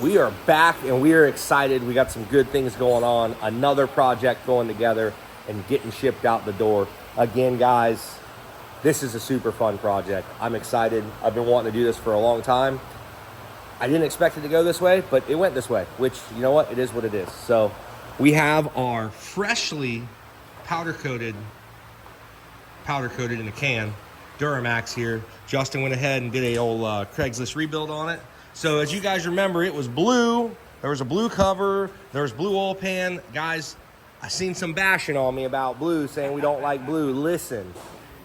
We are back and we are excited. We got some good things going on. Another project going together and getting shipped out the door. Again, guys, this is a super fun project. I'm excited. I've been wanting to do this for a long time. I didn't expect it to go this way, but it went this way, which, you know what? It is what it is. So we have our freshly powder coated in a can Duramax here. Justin went ahead and did a old Craigslist rebuild on it. So as you guys remember, it was blue. There was a blue cover. There was blue oil pan. Guys, I seen some bashing on me about blue, saying we don't like blue. Listen,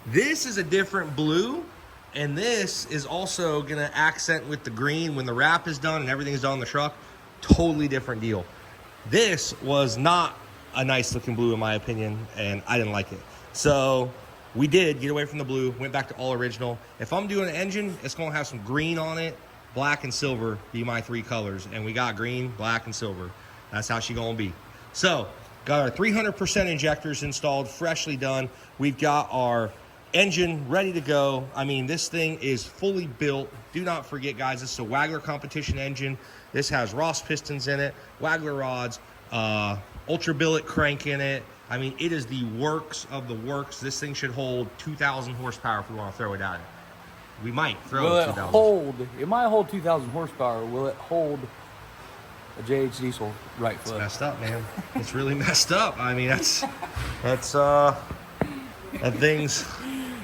this is a different blue, and this is also gonna accent with the green when the wrap is done and everything is done on the truck. Totally different deal. This was not a nice looking blue in my opinion, and I didn't like it. So we did get away from the blue, went back to all original. If I'm doing an engine, it's gonna have some green on it. Black and silver be my three colors, and we got green, black, and silver. That's how she gonna be. So got our 300% injectors installed, freshly done. We've got our engine ready to go. I mean, this thing is fully built. Do not forget, guys, this is a Wagler competition engine. This has Ross pistons in it, Wagler rods, ultra billet crank in it. I mean, it is the works of the works. This thing should hold 2,000 horsepower if we want to throw it at it. We might throw it 2,000. It might hold 2,000 horsepower. Will it hold a JH diesel right foot? It's messed up, man. It's really messed up. I mean, that thing's.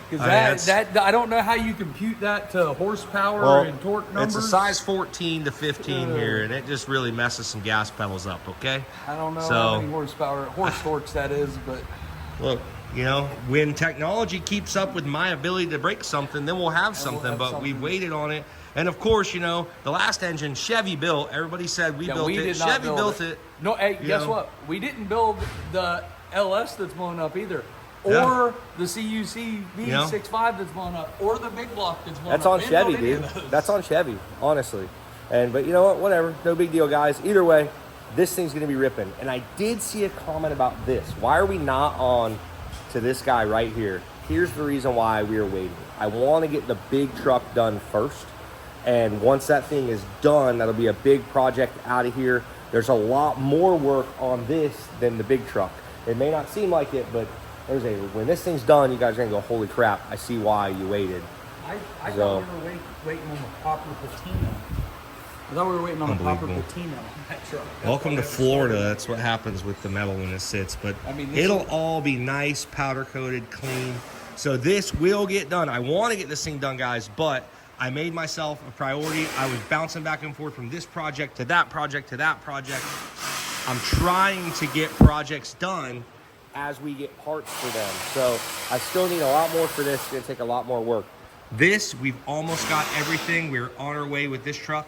Because I don't know how you compute that to horsepower and torque numbers. It's a size 14 to 15 here, and it just really messes some gas pedals up, okay? I don't know how many horse torques that is, but... Look, you know, when technology keeps up with my ability to break something, then we'll have something, but we've waited on it. And of course, you know, the last engine Chevy built, everybody said we built it. Chevy built it. No, hey, guess what? We didn't build the LS that's blown up either. Or the CUC V65 that's blown up, or the big block that's blown up. That's on Chevy, dude. That's on Chevy, honestly. But you know what? Whatever. No big deal, guys. Either way, this thing's going to be ripping. And I did see a comment about this. Why are we not on to this guy right here? Here's the reason why we are waiting. I want to get the big truck done first. And once that thing is done, that'll be a big project out of here. There's a lot more work on this than the big truck. It may not seem like it, but when this thing's done, you guys are gonna go, holy crap, I see why you waited. I thought we were waiting on the popper patina. I thought we were waiting on the popper patina on that truck. Welcome to Florida. That's what happens with the metal when it sits. But I mean, it'll all be nice, powder coated, clean. So this will get done. I want to get this thing done, guys, but I made myself a priority. I was bouncing back and forth from this project to that project to that project. I'm trying to get projects done as we get parts for them. So I still need a lot more for this. It's gonna take a lot more work. This, we've almost got everything. We're on our way with this truck,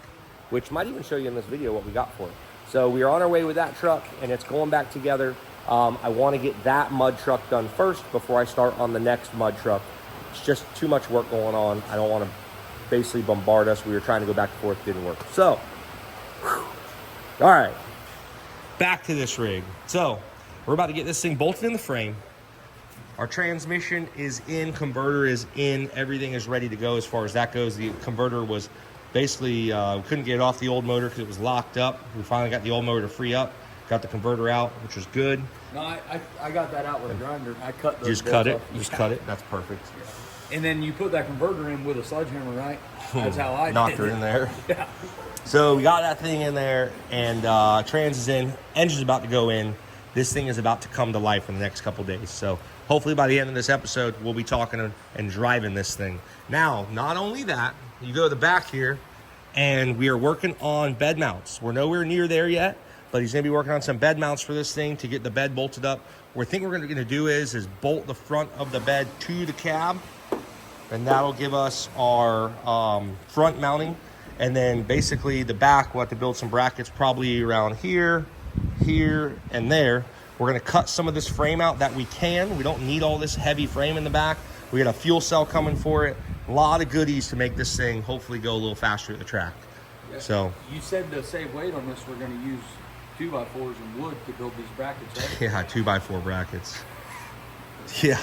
which might even show you in this video what we got for it. So we are on our way with that truck and it's going back together. I wanna get that mud truck done first before I start on the next mud truck. It's just too much work going on. I don't wanna basically bombard us. We were trying to go back and forth, didn't work. So, all right, back to this rig. So, we're about to get this thing bolted in the frame. Our transmission is in, converter is in, everything is ready to go as far as that goes. The converter was basically, we couldn't get it off the old motor because it was locked up. We finally got the old motor to free up, got the converter out, which was good. No, I got that out with a grinder. I cut the You just cut it? You just cut it? That's perfect. Yeah. And then you put that converter in with a sledgehammer, right? That's how I knocked her in there. Yeah. So we got that thing in there, and trans is in, engine's about to go in. This thing is about to come to life in the next couple days. So hopefully by the end of this episode, we'll be talking and driving this thing. Now, not only that, you go to the back here, and we are working on bed mounts. We're nowhere near there yet, but he's gonna be working on some bed mounts for this thing to get the bed bolted up. What I think we're gonna do is bolt the front of the bed to the cab, and that'll give us our front mounting. And then basically the back, we'll have to build some brackets probably around here, here, and there. We're gonna cut some of this frame out that we can. We don't need all this heavy frame in the back. We got a fuel cell coming for it. A lot of goodies to make this thing hopefully go a little faster at the track. Yeah. So you said to save weight on this, we're gonna use 2x4s and wood to build these brackets, right? Yeah, 2x4 brackets. Yeah.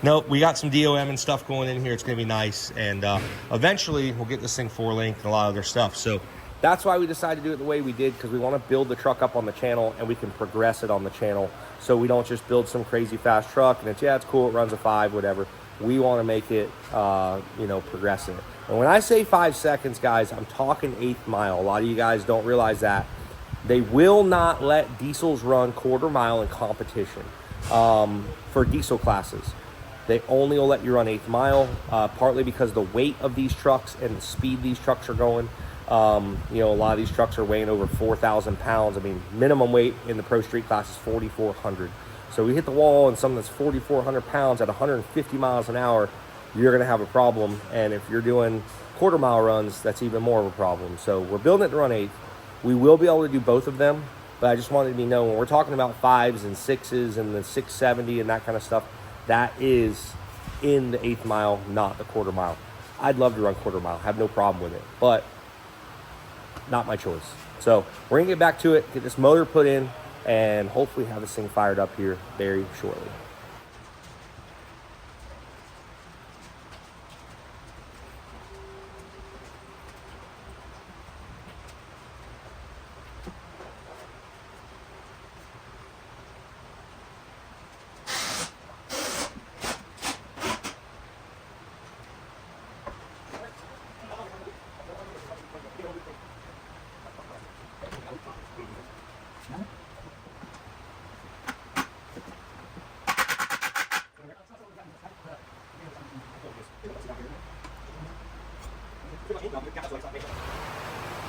Nope, we got some DOM and stuff going in here. It's gonna be nice. And eventually we'll get this thing 4-link and a lot of other stuff. So that's why we decided to do it the way we did, because we want to build the truck up on the channel and we can progress it on the channel. So we don't just build some crazy fast truck and it's, yeah, it's cool, it runs a 5, whatever. We want to make it, you know, progressive. And when I say 5 seconds, guys, I'm talking 1/8 mile. A lot of you guys don't realize that. They will not let diesels run 1/4 mile in competition for diesel classes. They only will let you run 1/8 mile, partly because of the weight of these trucks and the speed these trucks are going. You know, a lot of these trucks are weighing over 4,000 pounds. I mean, minimum weight in the Pro Street class is 4,400. So we hit the wall and something that's 4,400 pounds at 150 miles an hour, you're going to have a problem. And if you're doing 1/4 mile runs, that's even more of a problem. So we're building it to run 8. We will be able to do both of them, but I just wanted to be known when we're talking about 5s and 6s and the 670 and that kind of stuff, that is in the 1/8 mile, not the 1/4 mile. I'd love to run 1/4 mile, have no problem with it, but not my choice. So we're gonna get back to it, get this motor put in, and hopefully have this thing fired up here very shortly.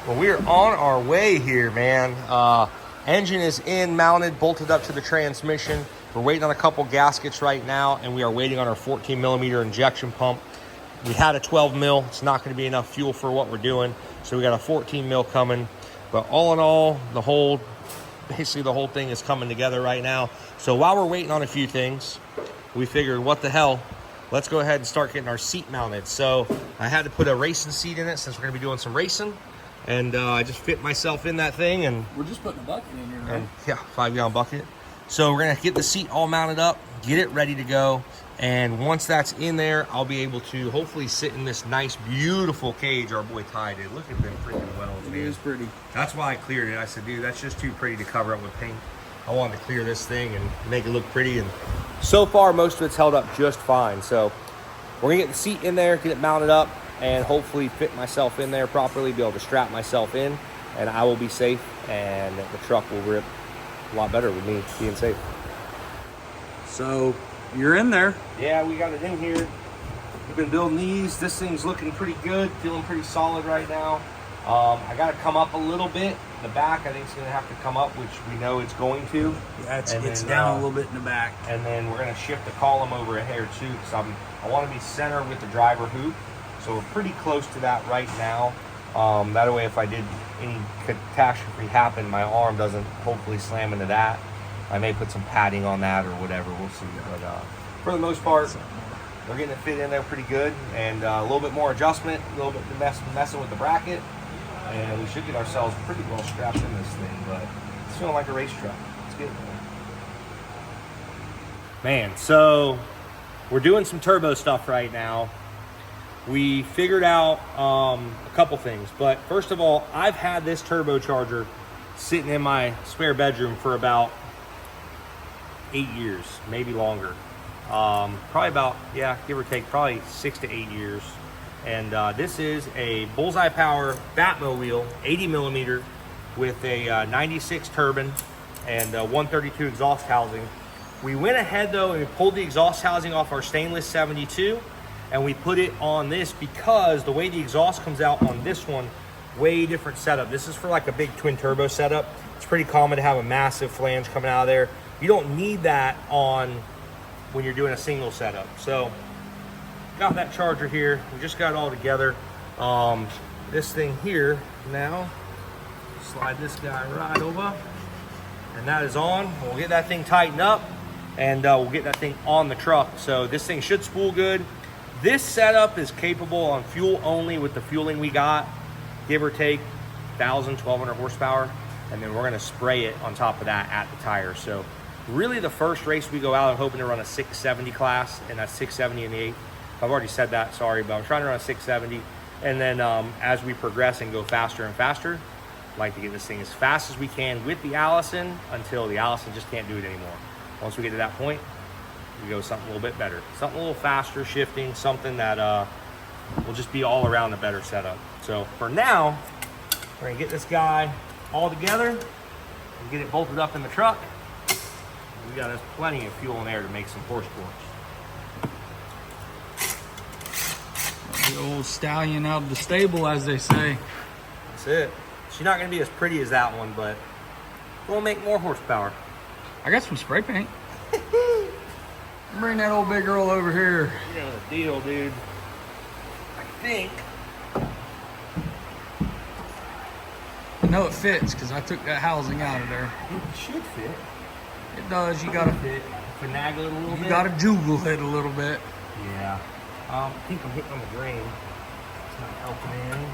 Well, we're on our way here, man. Engine is in, mounted, bolted up to the transmission. We're waiting on a couple gaskets right now, and we are waiting on our 14 millimeter injection pump. We had a 12 mil. It's not going to be enough fuel for what we're doing, so we got a 14 mil coming. But all in all, basically the whole thing is coming together right now. So while we're waiting on a few things, we figured, what the hell? Let's go ahead and start getting our seat mounted. So I had to put a racing seat in it since we're going to be doing some racing. And I just fit myself in that thing, and we're just putting a bucket in here, right? Yeah, 5-gallon bucket. So we're gonna get the seat all mounted up, get it ready to go, and once that's in there, I'll be able to hopefully sit in this nice, beautiful cage our boy Ty did. Look at them freaking wells, man. It is pretty. That's why I cleared it. I said, dude, that's just too pretty to cover up with paint. I wanted to clear this thing and make it look pretty, and so far most of it's held up just fine. So we're gonna get the seat in there, get it mounted up, and hopefully fit myself in there properly, be able to strap myself in, and I will be safe, and the truck will rip a lot better with me being safe. So you're in there. Yeah, we got it in here. We've been building these. This thing's looking pretty good, feeling pretty solid right now. I got to come up a little bit. The back, I think, is going to have to come up, which we know it's going to. Yeah, it's down a little bit in the back. And then we're going to shift the column over a hair too, because I want to be center with the driver hoop. So we're pretty close to that right now. That way, if I did any catastrophe happen, my arm doesn't hopefully slam into that. I may put some padding on that or whatever. We'll see. But for the most part, we're getting it fit in there pretty good. And a little bit more adjustment, a little bit messing with the bracket. And we should get ourselves pretty well strapped in this thing. But it's feeling like a race truck. It's good. Man, so we're doing some turbo stuff right now. We figured out a couple things, but first of all, I've had this turbocharger sitting in my spare bedroom for about 8 years, maybe longer. Probably about, yeah, give or take, probably 6 to 8 years. And this is a Bullseye Power Batmo wheel, 80 millimeter, with a 96 turbine and 132 exhaust housing. We went ahead though and we pulled the exhaust housing off our stainless 72. And we put it on this because the way the exhaust comes out on this one, way different setup. This is for like a big twin turbo setup. It's pretty common to have a massive flange coming out of there. You don't need that on when you're doing a single setup. So got that charger here. We just got it all together. This thing here now, slide this guy right over, and that is on. We'll get that thing tightened up, and we'll get that thing on the truck. So this thing should spool good. This setup is capable on fuel only with the fueling we got, give or take 1,000, 1,200 horsepower. And then we're gonna spray it on top of that at the tire. So really the first race we go out, I'm hoping to run a 670 class, and that's 670 in the 8. I've already said that, sorry, but I'm trying to run a 670. And then as we progress and go faster and faster, I'd like to get this thing as fast as we can with the Allison until the Allison just can't do it anymore. Once we get to that point, we go something a little bit better. Something a little faster, shifting, something that will just be all around a better setup. So for now, we're gonna get this guy all together and get it bolted up in the truck. We got us plenty of fuel and air to make some horse torch. The old stallion out of the stable, as they say. That's it. She's not gonna be as pretty as that one, but we'll make more horsepower. I got some spray paint. Bring that old big girl over here. You know the deal, dude. I think. I know it fits because I took that housing out of there. It should fit. It does. You gotta fit. Finagle it a little bit. You gotta juggle it a little bit. Yeah. I think I'm hitting on the drain. It's not helping any.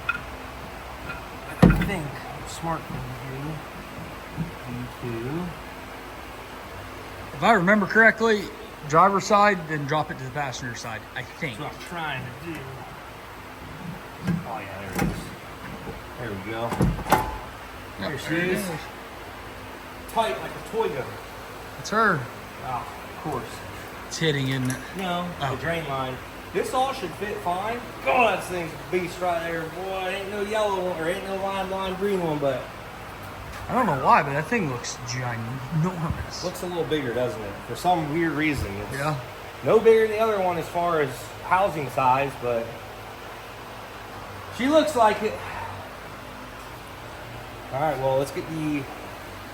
I think it's smart thing to do. You too. If I remember correctly, driver's side, then drop it to the passenger side. I think. That's what I'm trying to do. Oh yeah, there it is. There we go. Yep, Here she is. Tight like a toy gun. It's her. Oh, of course. It's hitting, isn't it? No, the drain line. This all should fit fine. Oh, that thing's a beast right there. Boy, ain't no yellow one, or ain't no lime green one, but I don't know why, but that thing looks ginormous. looks a little bigger, doesn't it? For some weird reason. It's Yeah. no bigger than the other one as far as housing size, but she looks like it. All right, well, let's get the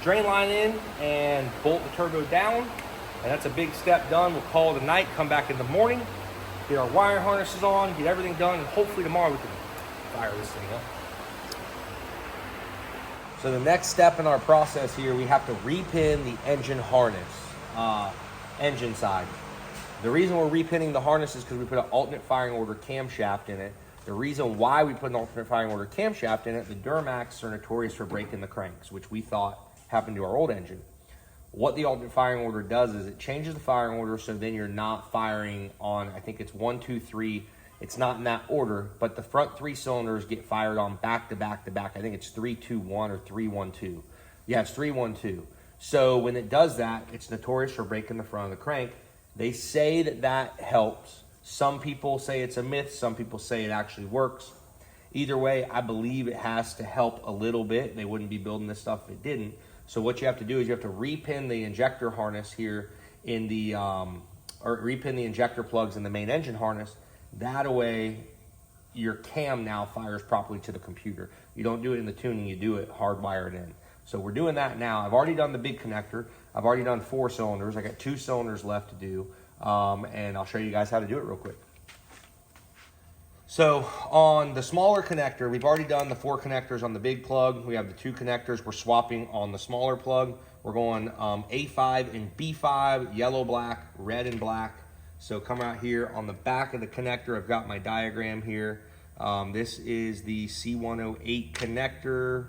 drain line in and bolt the turbo down. And that's a big step done. We'll call it a night, come back in the morning, get our wire harnesses on, get everything done, and hopefully tomorrow we can fire this thing up. So the next step in our process here, we have to repin the engine harness, engine side. The reason we're repinning the harness is because we put an alternate firing order camshaft in it. The reason why we put an alternate firing order camshaft in it, the Duramax are notorious for breaking the cranks, which we thought happened to our old engine. What the alternate firing order does is it changes the firing order so then you're not firing on, I think it's 1, 2, 3. It's not in that order, but the front 3 cylinders get fired on back to back to back. I think it's 3, 2, 1 or 3, 1, 2. Yeah, it's 3, 1, 2. So when it does that, it's notorious for breaking the front of the crank. They say that that helps. Some people say it's a myth. Some people say it actually works. Either way, I believe it has to help a little bit. They wouldn't be building this stuff if it didn't. So what you have to do is you have to repin the injector harness here in the, or repin the injector plugs in the main engine harness. That way, your cam now fires properly to the computer. You don't do it in the tuning, you do it hardwired in. So we're doing that now. I've already done the big connector. I've already done 4 cylinders. I got 2 cylinders left to do. And I'll show you guys how to do it real quick. So on the smaller connector, we've already done the 4 connectors on the big plug. We have the 2 connectors we're swapping on the smaller plug. We're going A5 and B5, yellow, black, red, and black. So come out here on the back of the connector. I've got my diagram here. This is the C108 connector.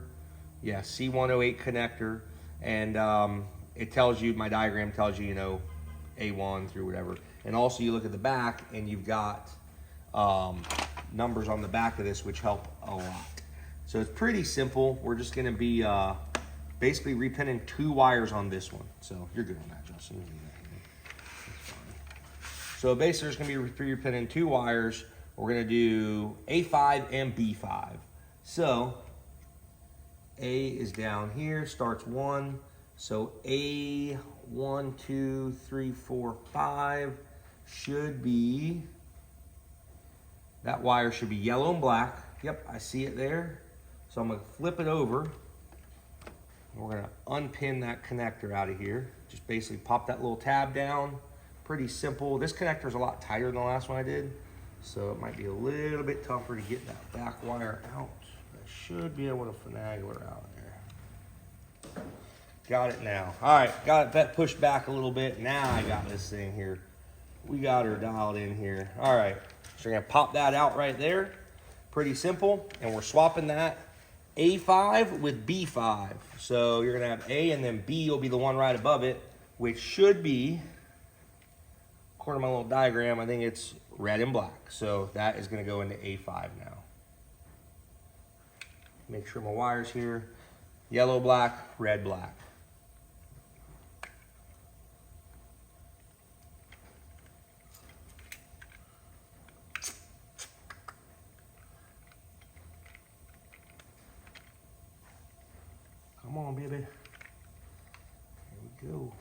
Yeah, C108 connector. And it tells you, my diagram tells you, you know, A1 through whatever. And also you look at the back and you've got numbers on the back of this which help a lot. So it's pretty simple. We're just gonna be basically repinning 2 wires on this one. So you're good on that, Justin. So basically there's gonna be repinning 2 wires. We're gonna do A5 and B5. So A is down here, starts 1. So A 1, 2, 3, 4, 5 should be, that wire should be yellow and black. Yep, I see it there. So I'm gonna flip it over. We're gonna unpin that connector out of here. Just basically pop that little tab down. Pretty simple. This connector is a lot tighter than the last one I did. So it might be a little bit tougher to get that back wire out. I should be able to finagle her out there. Got it now. All right, got that pushed back a little bit. Now I got this thing here. We got her dialed in here. All right, so we're gonna pop that out right there. Pretty simple, and we're swapping that A5 with B5. So you're gonna have A and then B will be the one right above it, which should be, according to my little diagram, I think it's red and black. So that is gonna go into A5 now. Make sure my wire's here. Yellow, black, red, black. Come on, baby. Here we go.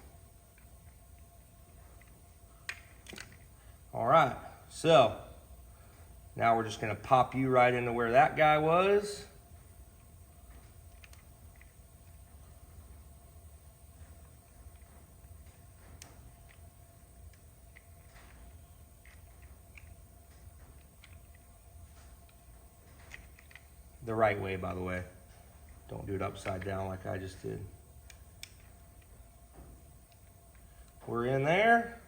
All right, so now we're just gonna pop you right into where that guy was. The right way, by the way. Don't do it upside down like I just did. We're in there.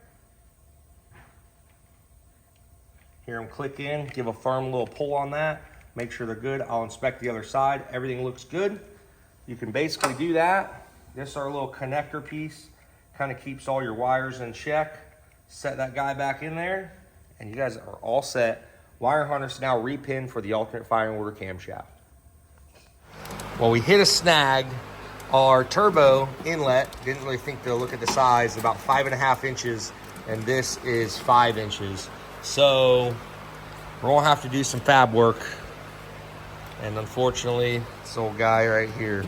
Hear them click in, give a firm little pull on that. Make sure they're good. I'll inspect the other side. Everything looks good. You can basically do that. This is our little connector piece. Kind of keeps all your wires in check. Set that guy back in there, and you guys are all set. Wire harness now repin for the alternate firing order camshaft. Well, we hit a snag. Our turbo inlet, didn't really think to look at the size, about 5.5 inches, and this is 5 inches. So we're gonna have to do some fab work. And unfortunately, this old guy right here,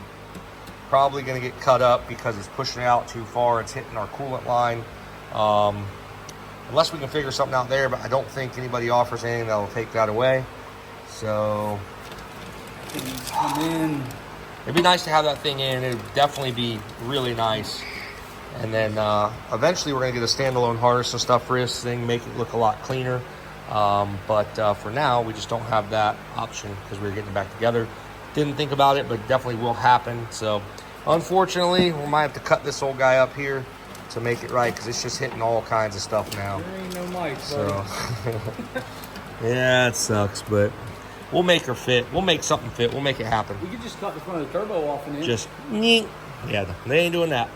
probably gonna get cut up because it's pushing it out too far. It's hitting our coolant line. Unless we can figure something out there, but I don't think anybody offers anything that'll take that away. So come in. It'd be nice to have that thing in. It would definitely be really nice. And then eventually we're gonna get a standalone harness and stuff for this thing, make it look a lot cleaner. But for now, we just don't have that option because we were getting it back together. Didn't think about it, but definitely will happen. So unfortunately, we might have to cut this old guy up here to make it right, because it's just hitting all kinds of stuff now. There ain't no mic, so yeah, it sucks, but we'll make her fit. We'll make something fit. We'll make it happen. We could just cut the front of the turbo off and in. Just yeah, they ain't doing that.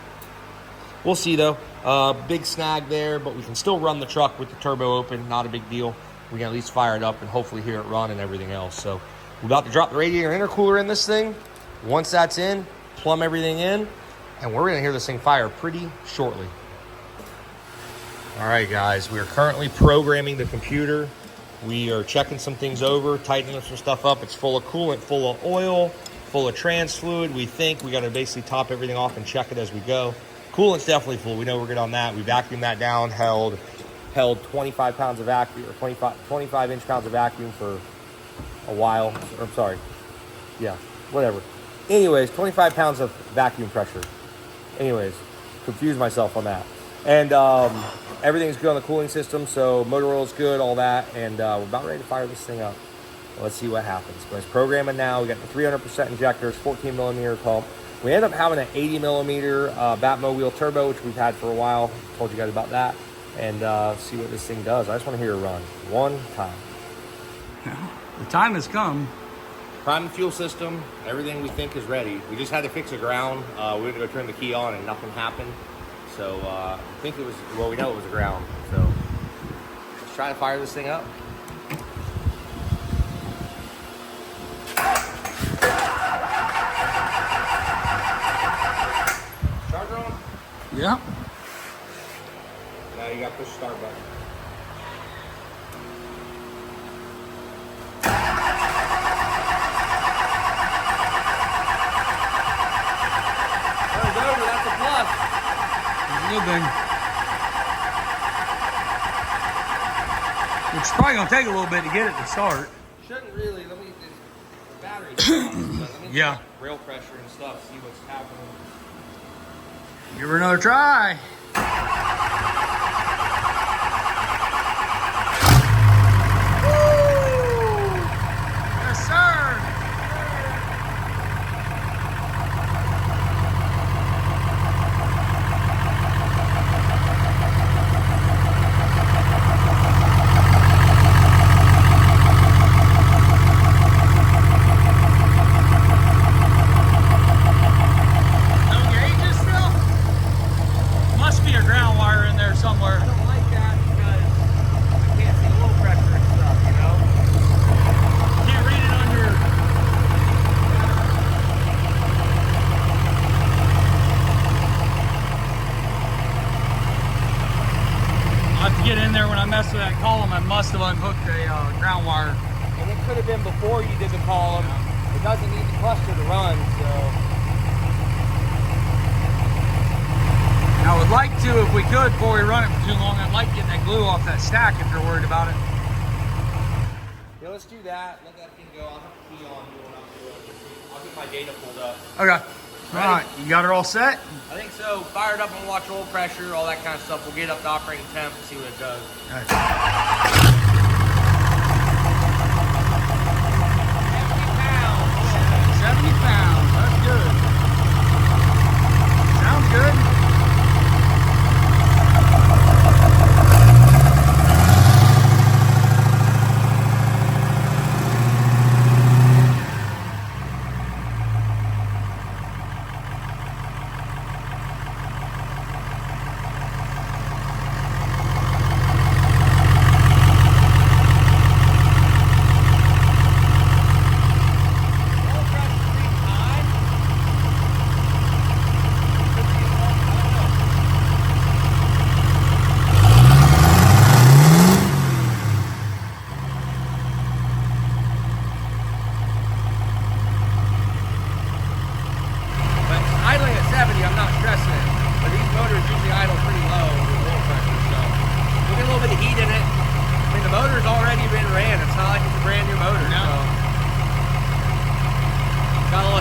We'll see though. Big snag there, but we can still run the truck with the turbo open. Not a big deal. We can at least fire it up and hopefully hear it run and everything else. So we're about to drop the radiator intercooler in this thing. Once that's in, plumb everything in, and we're gonna hear this thing fire pretty shortly. All right, guys, we are currently programming the computer. We are checking some things over, tightening some stuff up. It's full of coolant, full of oil, full of trans fluid. We think we gotta basically top everything off and check it as we go. Coolant's definitely full. We know we're good on that. We vacuumed that down, held 25 pounds of vacuum, or 25 inch pounds of vacuum for a while. Or, I'm sorry. Yeah, whatever. Anyways, 25 pounds of vacuum pressure. Anyways, confused myself on that. And everything's good on the cooling system, so motor oil's good, all that, and we're about ready to fire this thing up. Let's see what happens. But it's programming now. We got the 300% injectors, 14 millimeter pump. We end up having an 80 millimeter Batmobile turbo, which we've had for a while. Told you guys about that. And see what this thing does. I just want to hear it run one time. The time has come. Prime and fuel system, everything we think is ready. We just had to fix the ground. We went to go turn the key on and nothing happened. So I think it was, well, we know it was a ground. So let's try to fire this thing up. Charger on? Yeah. Now you got to push the start button. There we go, that's a plus. That's a good thing. It's probably going to take a little bit to get it to start. Shouldn't really. Let me, the battery's on, let me Yeah. check rail pressure and stuff, see what's happening. Give her another try. Woo! Yes, sir. No gauges still? Must be a ground wire in there messed with that column, I must have unhooked a ground wire. And it could have been before you did the column. It doesn't need the cluster to run, so. I would like to, if we could, before we run it for too long, I'd like getting that glue off that stack if you're worried about it. Yeah, let's do that. Let that thing go. I'll have to key on going up to it. I'll get my data pulled up. Okay. All right, you got her all set? I think so. Fired up and watch oil pressure, all that kind of stuff. We'll get up to operating temp and see what it does. Okay. 70 pounds, that's good. Sounds good.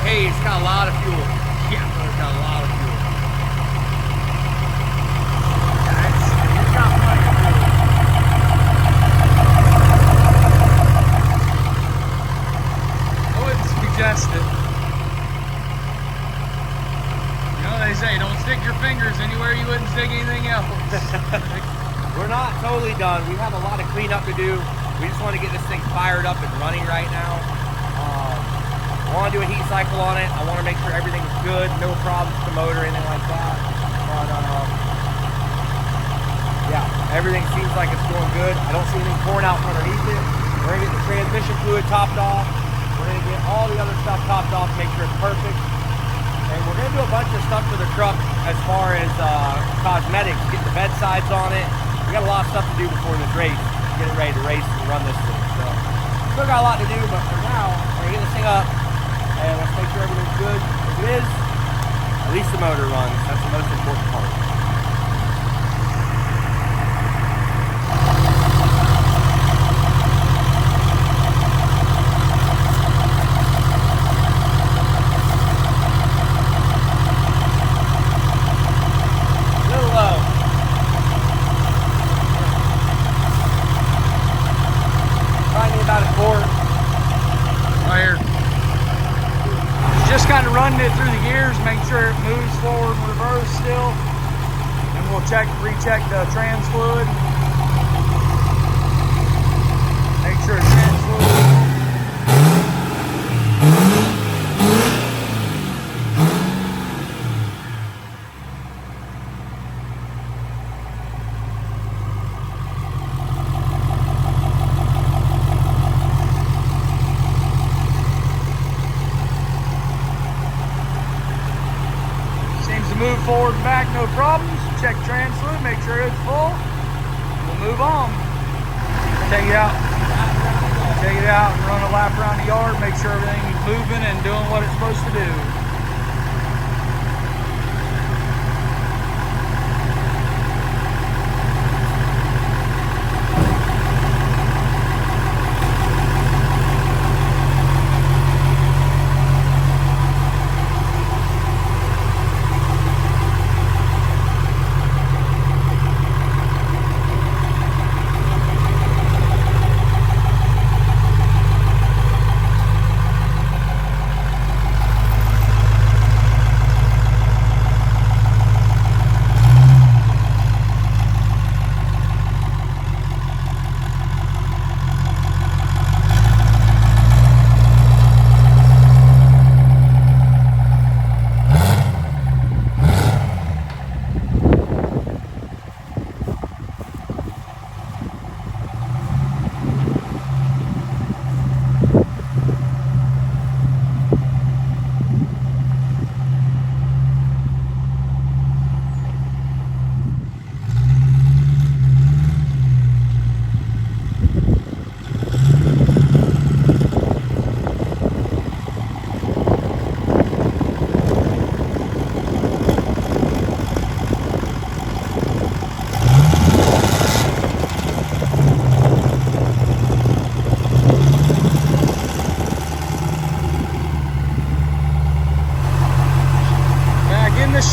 It's got a lot of fuel. Yeah, it's got a lot of fuel. Yeah, it's got plenty of fuel. I wouldn't suggest it. You know, they say don't stick your fingers anywhere you wouldn't stick anything else. We're not totally done. We have a lot of cleanup to do. We just want to get this thing fired up and running right now. I want to do a heat cycle on it. I want to make sure everything's good, no problems with the motor, anything like that. But yeah, everything seems like it's going good. I don't see anything pouring out from underneath it. We're going to get the transmission fluid topped off. We're going to get all the other stuff topped off, make sure it's perfect. And we're going to do a bunch of stuff to the truck as far as cosmetics, get the bed sides on it. We got a lot of stuff to do before this race, get it ready to race and run this thing. So still got a lot to do, but for now, we're going to get this thing up. And let's make sure everything's good. If it is, at least the motor runs. That's the most important part. A little low. Probably need about a quart. Right here. Just kind of running it through the gears, make sure it moves forward and reverse still. And we'll recheck the trans fluid. Make sure it's trans fluid. Move forward and back, no problems. Check trans fluid, make sure it's full. We'll move on. Take it out. Take it out and run a lap around the yard, make sure everything is moving and doing what it's supposed to do.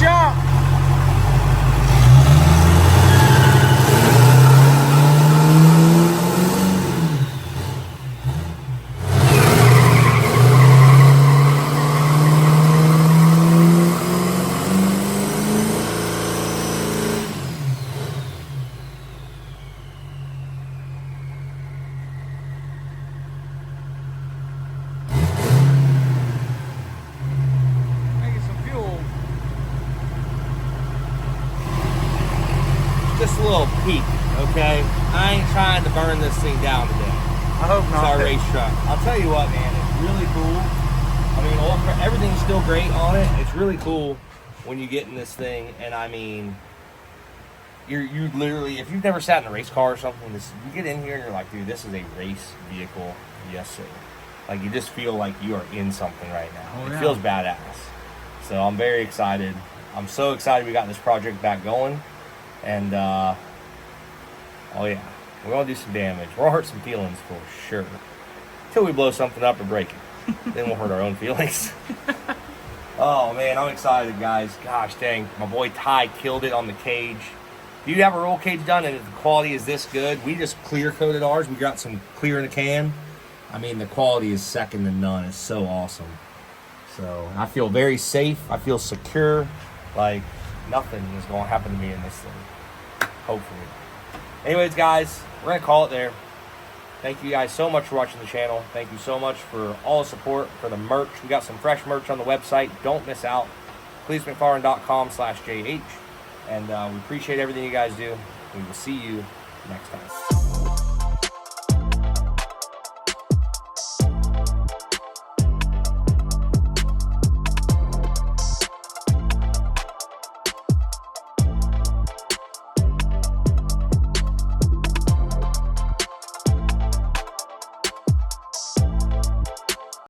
shop. Just a little peek, okay? I ain't trying to burn this thing down today. I hope It's not. our race truck. I'll tell you what, man, it's really cool. I mean, everything's still great on it. It's really cool when you get in this thing, and I mean, you literally, if you've never sat in a race car or something, you get in here and you're like, dude, this is a race vehicle. Yes, sir. Like, you just feel like you are in something right now. Oh, it yeah. feels badass. So I'm very excited. I'm so excited we got this project back going. And, oh yeah, we're going to do some damage. We're going to hurt some feelings for sure. Until we blow something up or break it. Then we'll hurt our own feelings. Oh man, I'm excited, guys. Gosh dang, my boy Ty killed it on the cage. If you have a roll cage done and the quality is this good, we just clear coated ours. We got some clear in the can. I mean, the quality is second to none. It's so awesome. So I feel very safe. I feel secure. Like nothing is going to happen to me in this thing. Hopefully. Anyways, guys, we're going to call it there. Thank you guys so much for watching the channel. Thank you so much for all the support, for the merch. We got some fresh merch on the website. Don't miss out. CleeseMcFarland.com/JH. And we appreciate everything you guys do. We will see you next time.